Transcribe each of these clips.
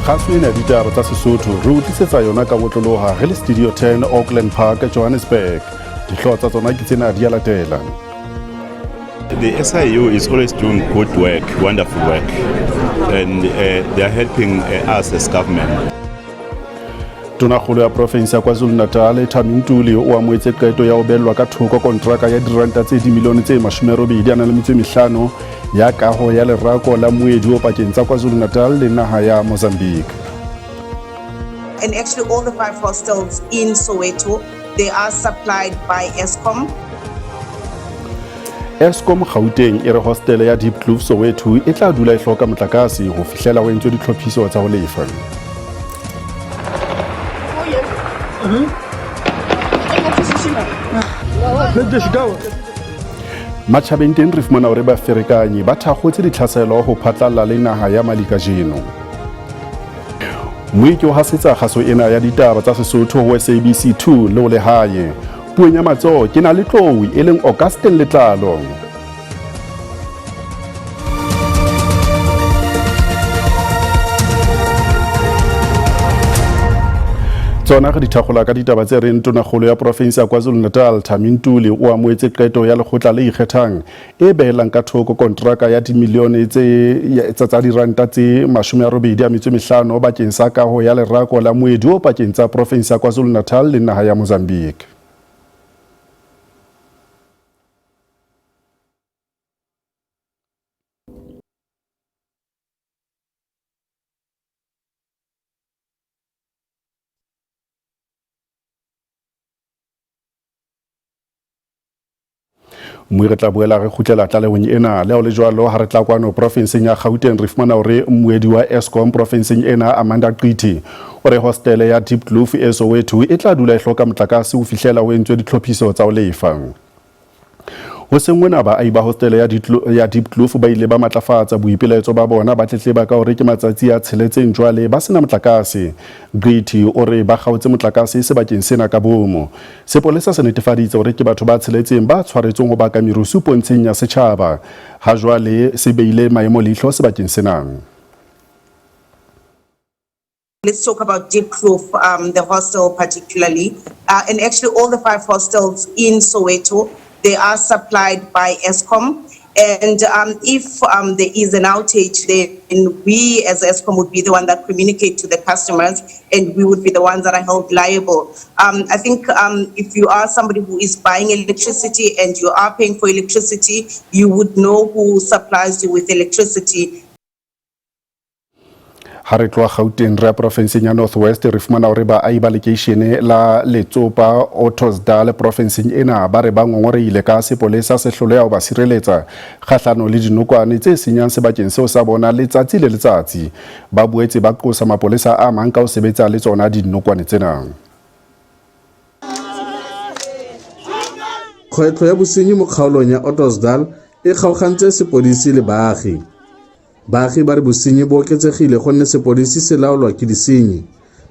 Khaswina ditaba tsa Sesotho re utlisetsa yona ka botloloha re le Studio 10 Auckland Park Johannesburg. Dihlooho tsa tsona ke tsena di a latela. The SIU is always doing good work, wonderful work, and they are helping us as government. Tonakgolo ya province ya KwaZulu-Natal Tami Ntuli o amoetse qeto ya ho bellwa ka thoko kontraka ya diranta tse dimilione tse 85 ya kaho ya lerako la moedi o pakeng tsa KwaZulu-Natal le naha ya Mozambique. And actually all the 5 hostels in Soweto, they are supplied by Eskom. Eskom Gauteng e re hostel ya Deep Kloof Soweto e tla dula e hloka motlakase ho fihlela ho entswe ditlhophiso tsa ho lefa. Matjhabeng teng re fumana hore ba ferekanyi ba thakgotse ditlhaselo ho phatlalla le naha ya Mali kajeno. Moeki o hasetsa kgaso ena ya ditaba tsa Sesotho ho SABC 2 le ho lehae. Puong ya matsoho ke na le Tlou e leng Augustine Letlalo. Tsona re dithagola ka ditaba tse reng tonakgolo ya province ya KwaZulu-Natal Tami Ntuli o amoetse qeto ya lekgotla le ikgethang e behelang ka thoko kontraka ya dimilione tsa diranta tse 85 bakeng sa kaho ya lerako la moedi o pakeng tsa province ya KwaZulu-Natal le naha ya Mozambique. Mme re tla boela re khutlela tlalehong ena le ho le jwalo ha re tla kwano provinceng ya Gauteng re fumana hore mmuedi wa Eskom provinceng ena Amanda Qiti o re hostel ya Deep Kloof e Soweto e tla dula e hloka motlakase ho fihlela ho entswe ditlhophiso tsa ho lefa. Ho sengwena ba aiba hostel ya Deep Kloof ba ile ba matlafatsa boipiletso ba bona ba tletleba ka hore ke matsatsi a tsheletseng jwale ba sena motlakase. Qiti o re ba gautse motlakase sebakeng sena ka bomo. Sepolesa se netefaditse hore ke batho ba tsheletseng ba tshwaretseng ho baka merusu pontsheng ya setjhaba. Ha jwale se beile maemo leihlo sebakeng sena. Let's talk about Deep Kloof, the hostel particularly. And actually all the 5 hostels in Soweto, they are supplied by Eskom. And if there is an outage, then we as Eskom would be the one that communicate to the customers, and we would be the ones that are held liable. I think if you are somebody who is buying electricity and you are paying for electricity, you would know who supplies you with electricity. Ha re tloa Gauteng re provinceng ya North West re fumana hore ba aiba lekeishene la Letsopa Ottosdal provinceng ena ba re ba ngongoreile ka sepolesa se hloleha ho ba sireletsa kgahlano le dinokwane tse senyang sebakeng seo sa bona letsatsi le letsatsi. Ba boetse ba qosa mapolesa a mang ka ho sebetsa le tsona dinokwane tsena. Kgwetlho ya bosenyi mo kgaolong ya Ottosdal e kgaogantse sepodisi le baagi. Baagi ba re bosenyi bo oketsegile gonne sepodisi se laolwa ke disenyi.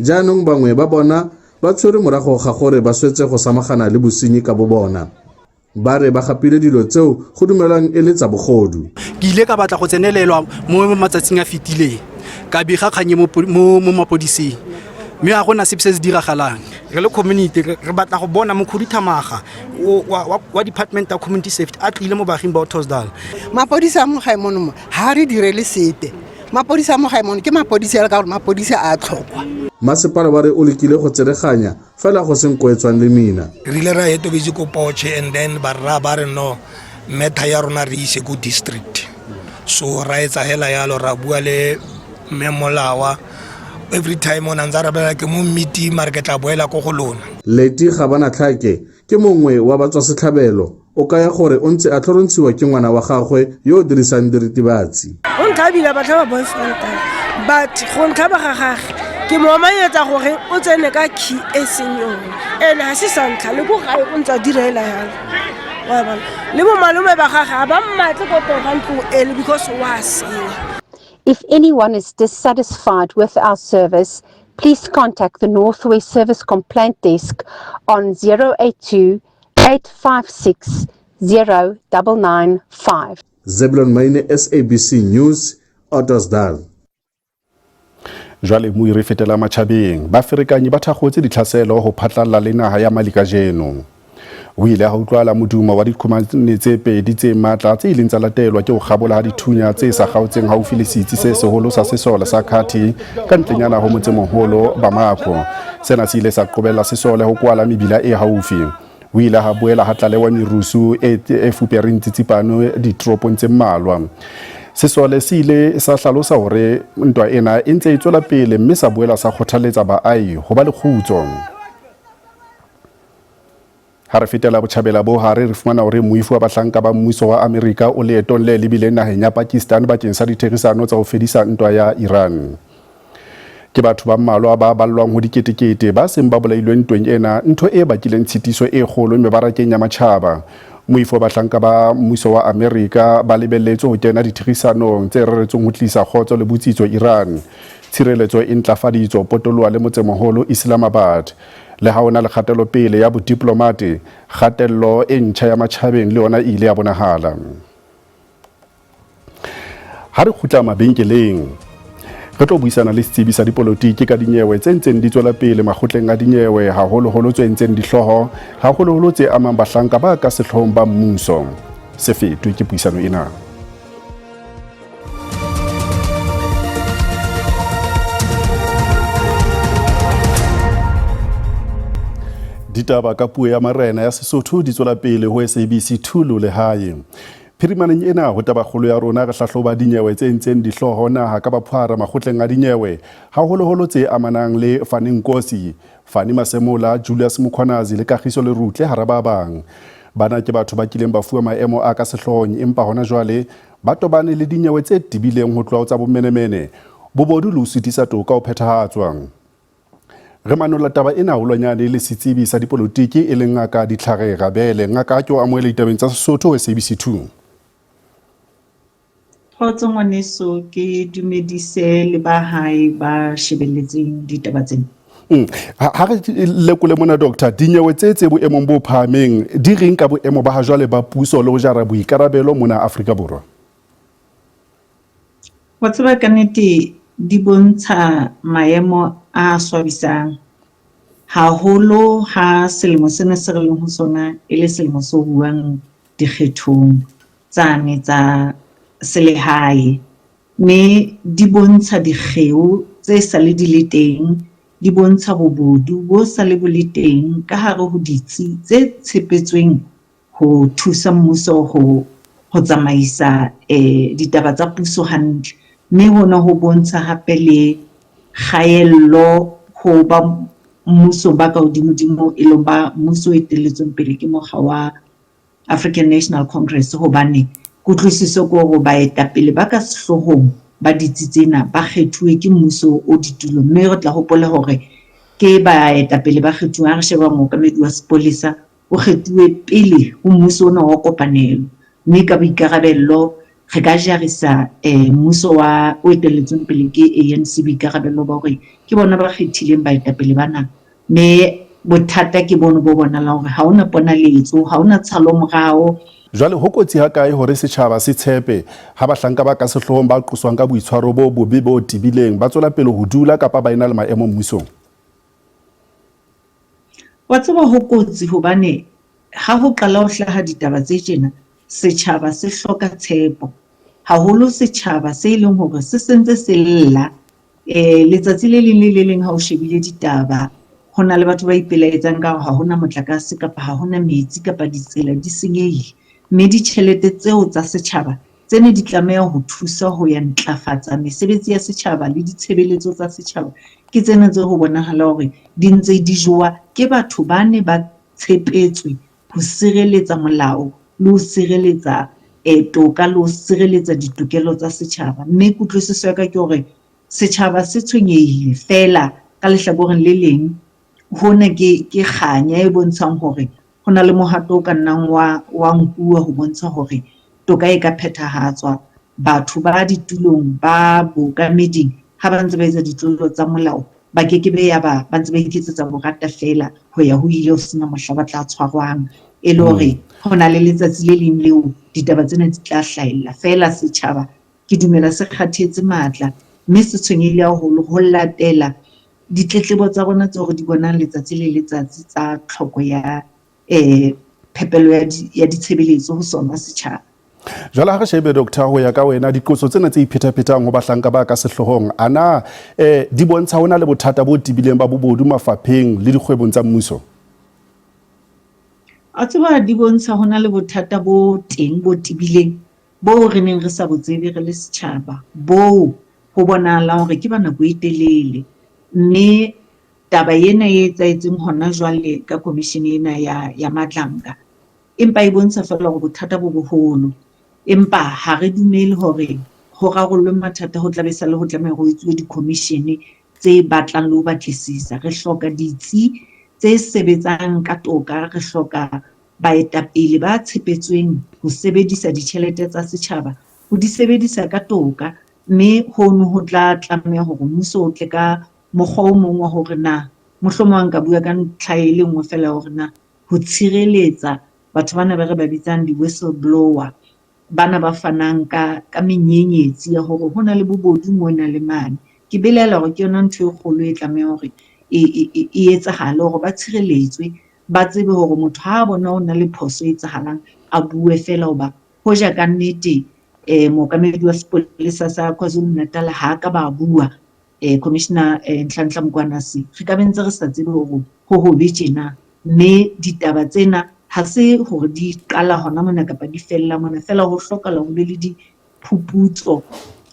Jaanong bangwe ba bona ba tshwere morago ga gore ba swetse go samagana le bosenyi ka bo bona. Ba re ba gapile dilo tseo go dumelang e le tsa bogodu. Ke ile ka batla go tsenelelwa mo matsatsing a fetileng ka biga kganye mo mapodising mme a gona sepe se se diragalang. Re le community re batla go bona mokhuduthamaga wa department of community safety a tlile mo baaging ba Ottosdal. Mapodisa mo gaemono ha re direle sete. Mapodisa mo gaemono ke mapodisa ka gore mapodisa a tlhokwa. Masepala ba re o lekile go tsereganya fela go seng koetswang le mina. Re ile ra etobetse ko Poche and then ba re no meta ya rona re ise go district. So ra etsa hela yalo ra bua le memolawa. Every time on anzara bela ke mo meeting mara ke tla boela ko go lona. Leti Gabana Tlhake ke mongwe wa batswa setlhabelo o kaya gore o ntse a tlhorontshiwa ke ngwana wa gagwe yo o dirisang diritibatsi. O ntlhabile ba tla ba boyfriend but go ntlhaba ga gagwe ke mo manyetsa gore o tsene ka key e senyong ene ha se sa ntlha le go gae o ntse a direla yana wa bona le mo malome ba gagwe ba mmatle go toga ntlo ele because wa senya. If anyone is dissatisfied with our service, please contact the Northwest Service Complaint Desk on 082 856 0995. Zebulon Maine, SABC News, Ottosdal. Jwale mo re fetela matjhabeng ba ferekanyi ba thakgotse ditlhaselo ho phatlalla le naha ya Mali kajeno. O ile ha utlwala modumo wa dikhomane tse pedi tse matla tse ileng tsa latelwa ke ho kgabola ha dithunya tse sa kgaotseng haufi le setsi se seholo sa sesola sa Kati ka ntlenyana ho motsemoholo Bamako. Sena se ile sa qobella sesole ho kwala mebila e haufi. O ile ha boela ha tlalewa merusu e fupereng tsitsipano ditoropong tse mmalwa. Sesole se ile sa hlalosa hore ntwa ena e ntse e tswela pele mme sa boela sa kgothaletsa baahi ho ba le kgutso. Ha re fetela botjhabela bo hare re fumana hore moifu wa bahlanka ba mmuso wa Amerika o leetong le lebileng naheng ya Pakistan bakeng sa ditherisano tsa ho fedisa ntwa ya Iran. Ke batho ba mmalwa ba ballwang ho diketekete ba seng ba bolailweng ntweng ena, ntho e bakileng tshitiso e kgolo mebarakeng ya matjhaba. Moifo wa bahlanka ba mmuso wa Amerika ba lebelletswe ho kena ditherisanong tse reretsweng ho tlisa kgotso le botsitso Iran. Tshireletso e ntlafaditswe potoloha le motsemoholo Islamabad. Le ha ona le kgatelo pele ya bodiplomate, kgatello e ntjha ya matjhabeng le yona ile ya bonahala. Ha re kgutla mabenkeleng, re tlo buisana le setsebi sa dipolotiki ka dinyewe tse ntseng di tswela pele makgotleng a dinyewe haholoholo tse ntseng dihloho haholoholo tse amang bahlanka ba ka sehloohong ba mmuso. Se fetwe ke puisano ena. Ditaba ka puo ya marena ya Sesotho di tswela pele ho SABC 2 le hae. Phirimaneng ena ho taba kgolo ya rona re hlahloba dinyewe tse ntseng dihloho naha ka baphara makgotleng a dinyewe haholoholo tse amanang le Fani Nkosi, Fani Masemola, Julius Mukhwanazi le Kagiso Lerutle hara ba bang. Bana ke batho ba kileng ba fuwa maemo a ka sehloohong empa hona jwale ba tobane le dinyewe tse tibileng ho tloha tsa bomenemene, bobodu le ho sitisa toka ho phethahatswa. Re manola taba ena holwanyane le setsebi sa dipolotiki e leng Ngaka Ditlhare Rabele. Ngaka ke o amohela ditabeng tsa Sesotho SABC 2. Kgotso ngwaneso, ke dumedise le ba hae ba shebelletseng ditaba tsena. Ha re lekole mona doctor, dinyewe tse boemong bo phahameng di reng ka boemo ba ha jwale ba puso le ho jara boikarabelo mona Afrika Borwa? Wa tseba ka nnete di bontsha maemo a swabisang haholo ha selemo sena se re leng ho sona e le selemo se buang dikgethong tsane tsa selehae, mme di bontsha dikgeo tse sa le di le teng, di bontsha bobodu bo sa le bo le teng ka hare ho ditsi tse tshepetsweng ho thusa mmuso ho tsamaisa ditaba tsa puso hantle. Mme hona ho bontsha hape le kgaello ho ba mmuso ba ka hodimo e leng ba mmuso e teletsweng pele ke mokga wa African National Congress, hobane kutlwisiso ko hore baetapele ba ka sehlohong ba ditsi tsena ba kgethuwe ke mmuso o ditulong. Mme re tla hopola hore ke baetapele ba kgethuwang. Re sheba mookamedi wa sepolesa o kgethuwe pele ho mmuso ona wa kopanelo, mme ka boikarabello re ka jarisa mmuso wa o etelletsweng pele ke ANC boikarabello ba hore ke bona ba kgethileng baetapele bana. Mme bothata ke bono bo bonala hore ha ona ponaletso, ha ona tshalo morao. Jwale ho kotsi ha kae hore setjhaba se tshepe ha bahlanka ba ka sehloohong ba qoswang ka boitshwaro bo bobe bo tibileng ba tswela pele ho dula kapa ba ena le maemo mmusong? Wa tseba ho kotsi hobane ha ho qala ho hlaha ditaba tse tjena, setjhaba se hloka tshepo, haholo setjhaba se leng hore se sentse se lla letsatsi le leng le le leng ha o shebile ditaba hona le batho ba ipelaetsang ka ha hona motlakase kapa ha hona metsi kapa ditsela di senyehile. Mme ditjhelete tseo tsa setjhaba tsene di tlameha ho thusa ho ya ntlafatsa mesebetsi ya setjhaba le ditshebeletso tsa setjhaba, ke tsena tse ho bonahala hore di ntse di jowa ke batho ba ne ba tshepetswe ho sireletsa molao le ho sireletsa toka le ho sireletsa ditokelo tsa setjhaba. Mme kutlwisiso ya ka ke hore setjhaba se tshwenyehile fela ka lehlakoreng le leng hona ke kganya e bontshang hore hona le mohato o ka nnang wa nkuwa ho bontsha hore toka e ka phethahatswa. Batho ba ditulong ba bookameding ha ba ntse ba etsa ditlolo tsa molao ba kekebe ya ba ntse ba iketsetsa borata fela ho ya ho ile ho sena mohla ba tla tshwarwang e le hore hona le letsatsi le leng leo ditaba tsena di tla hlahella. Fela setjhaba ke dumela se kgathetse matla, mme se tshwenyehile haholo ho latela ditletlebo tsa rona tse re di bonang letsatsi le letsatsi tsa tlhoko ya phepelo ya ditshebeletso ho sona setjhaba. Jwale ha re shebe Dr. ho ya ka wena diqoso tsena tse iphetaphethang ho bahlanka ba ka sehlohong ana di bontsha hona le bothata bo tibileng ba bobodu mafapheng le dikgwebong tsa mmuso. A tseba di bontsha hona le bothata bo teng bo tibileng bo re neng re sa botsebe re le setjhaba bo ho bonahala hore ke ba nako e telele, mme taba ena e etsaetseng hona jwale ka commission ena ya Madlanka empa e bontsha fela hore bothata bo boholo, empa ha re dumele hore ho rarollwe mathata ho tla be sa le ho tlameha ho etsuwe di-commission tse batlang le ho batlisisa. Re hloka ditsi tse sebetsang ka toka, re hloka baetapele ba tshepetsweng ho sebedisa ditjhelete tsa setjhaba ho di sebedisa ka toka, mme hono ho tla tlameha hore mmuso o tle ka mokgwa o mong wa hore na mohlomong ka bua ka ntlha e le nngwe fela hore na ho tshireletsa batho bana ba re ba bitsang di-whistleblower, bana ba fanang ka menyenyetsi ya hore ho na le bobodu mona le mane. Ke belela hore ke yona ntho e kgolo e tlameha hore e etsahale hore ba tshireletswe, ba tsebe hore motho ha bona o na le phoso e etsahalang a bue fela hoba hoja ka nnete mookamedi wa sepolesa sa KwaZulu-Natal ha ka ba bua Commissioner Nhlanhla Mkwanasi, re ka bentse re sa tsebe hore ho hobe tjena, mme ditaba tsena ha se hore di qala hona mona kapa di fella mona, fela ho hlokahala ho be le diphuputso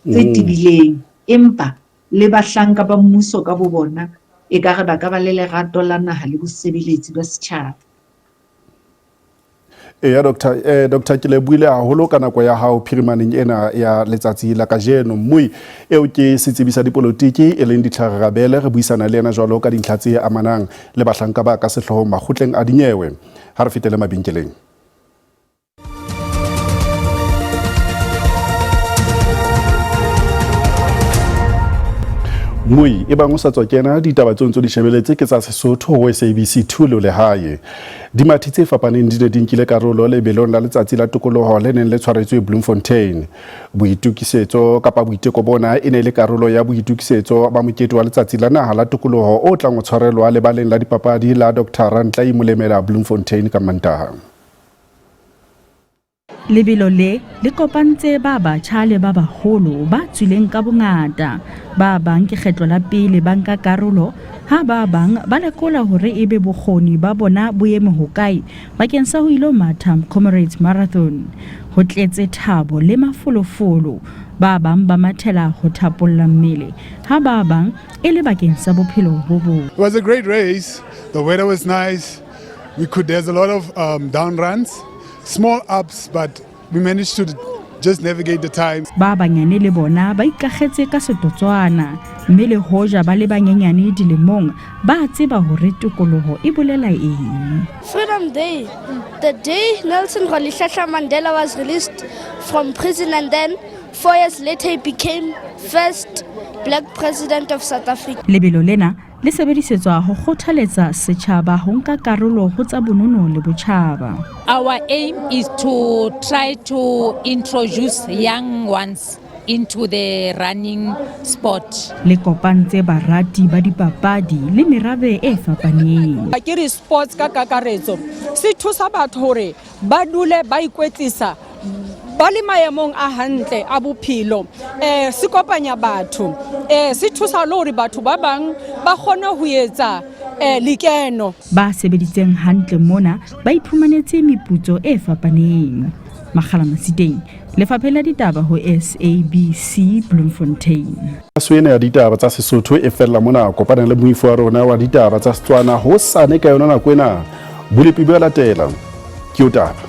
tse tibileng, empa le bahlanka ba mmuso ka bo bona e ka re ba ka ba le lerato la naha le bosebeletsi ba setjhaba. Ya Dr. ke le buile haholo ka nako ya hao phirimaneng ena ya letsatsi la kajeno, mmui eo ke setsebisa dipolotiki e leng Ditlharabele. Re buisana le yena jwalo ka dintlha tse amanang le bahlanka ba ka sehlohong makgotleng a dinyewe. Ha re fetele mabenkeleng. Mui e bang o sa tswa kena ditaba tse ntse di shebeletse ke tsa Sesotho ho SABC 2 le lehae. Dimathi tse fapaneng di ne di nkile karolo lebelong la letsatsi la tokoloho le neng le tshwaretswe Bloemfontein. Boitukisetso kapa boiteko bona e ne le karolo ya boitukisetso ba mokete wa letsatsi la naha la tokoloho o tlang o tshwarelwa le baleng la dipapadi la Dr. Rantlai Molemela Bloemfontein ka Mantaha. Lebelo le kopantse ba batjha le ba baholo ba tswileng ka bongata, ba bang ke kgetlo la pele ba nka karolo, ha ba bang ba lekola hore ebe bokgoni ba bona boeme hokae bakeng sa ho ilo matha Comrades Marathon. Ho tletse thabo le mafolofolo, ba bang ba mathela ho thapolla mmele, ha ba bang e le bakeng sa bophelo bo botle. It was a great race. The weather was nice. There's a lot of down runs, small ups, but we managed to just navigate the time. Ba banyane le bona ba ikagetse ka setotswana, mme le hoja ba le banyenyane dilemong ba tseba hore tokoloho e bolela eng. Freedom Day, the day Nelson Rolihlahla Mandela was released from prison, and then 4 years later he became first black president of South Africa. Lebelo lena le sebedisetswa ho kgothaletsa setjhaba ho nka karolo ho tsa bonono le botjhaba. Our aim is to try to introduce young ones into the running sport. Le kopantse barati ba dipapadi le merabe e fapaneng. Ke re sports ka kakaretso se thusa batho hore ba dule ba ikwetlisa ba le maemong a hantle a bophelo, se kopanya batho, se thusa le hore batho ba bang ba kgone ho etsa lekeno. Ba sebeditseng hantle mona ba iphumanetse meputso e fapaneng. Makgala Masiteng, Lefapha la ditaba ho SABC Bloemfontein. Swena ya ditaba tsa Sesotho e fella mona kopana le moifo wa rona wa ditaba tsa Setswana ho sane ka yona nako ena. Bulepi ba latela. Ke utaba.